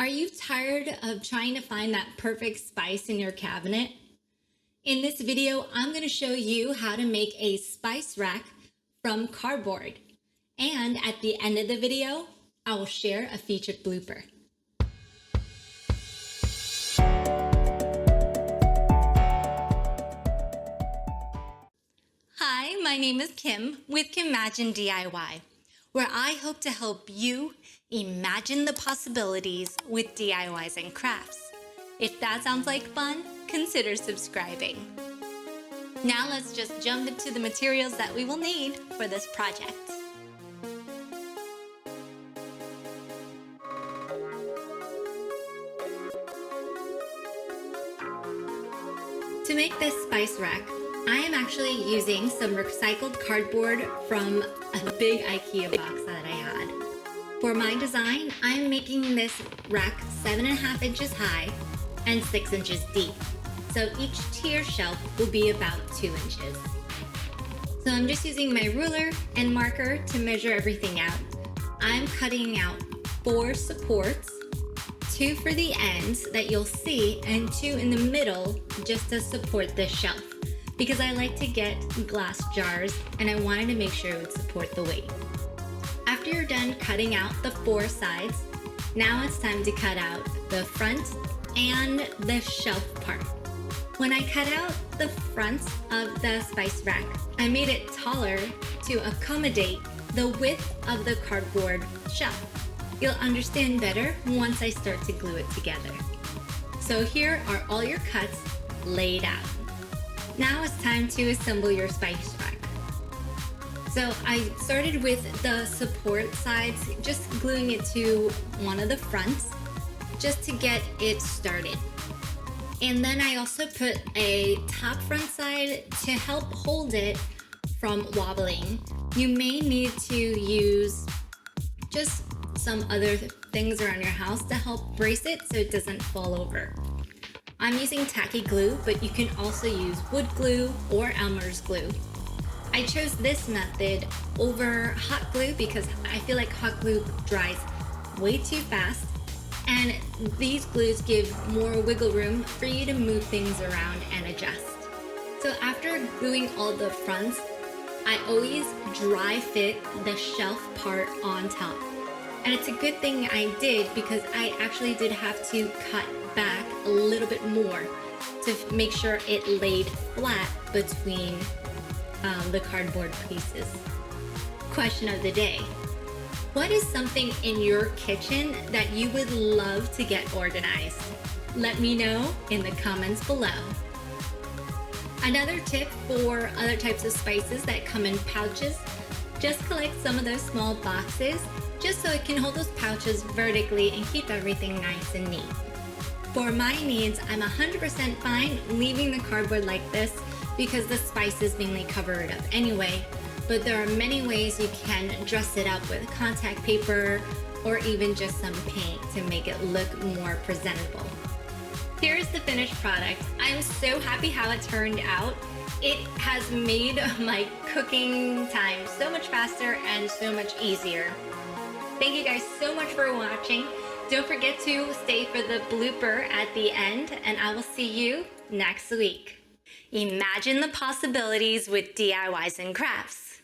Are you tired of trying to find that perfect spice in your cabinet? In this video, I'm going to show you how to make a spice rack from cardboard. And at the end of the video, I will share a featured blooper. Hi, my name is Kim with Kimagine DIY, where I hope to help you imagine the possibilities with DIYs and crafts. If that sounds like fun, consider subscribing. Now let's just jump into the materials that we will need for this project. To make this spice rack, I am actually using some recycled cardboard from a big IKEA box that I had. For my design, I'm making this rack 7.5 inches high and 6 inches deep. So each tier shelf will be about 2 inches. So I'm just using my ruler and marker to measure everything out. I'm cutting out 4 supports, 2 for the ends that you'll see and 2 in the middle just to support the shelf, because I like to get glass jars and I wanted to make sure it would support the weight. After you're done cutting out the 4 sides, now it's time to cut out the front and the shelf part. When I cut out the front of the spice rack, I made it taller to accommodate the width of the cardboard shelf. You'll understand better once I start to glue it together. So here are all your cuts laid out. Now it's time to assemble your spice rack. So I started with the support sides, just gluing it to one of the fronts, just to get it started. And then I also put a top front side to help hold it from wobbling. You may need to use just some other things around your house to help brace it so it doesn't fall over. I'm using tacky glue, but you can also use wood glue or Elmer's glue. I chose this method over hot glue because I feel like hot glue dries way too fast, and these glues give more wiggle room for you to move things around and adjust. So after gluing all the fronts, I always dry fit the shelf part on top. And it's a good thing I did because I actually did have to cut back a little bit more to make sure it laid flat between the cardboard pieces. Question of the day. What is something in your kitchen that you would love to get organized? Let me know in the comments below. Another tip for other types of spices that come in pouches, just collect some of those small boxes just so it can hold those pouches vertically and keep everything nice and neat. For my needs, I'm 100% fine leaving the cardboard like this because the spice is mainly covered up anyway, but there are many ways you can dress it up with contact paper or even just some paint to make it look more presentable. Here's the finished product. I'm so happy how it turned out. It has made my cooking time so much faster and so much easier. Thank you guys so much for watching. Don't forget to stay for the blooper at the end, and I will see you next week. Imagine the possibilities with DIYs and crafts.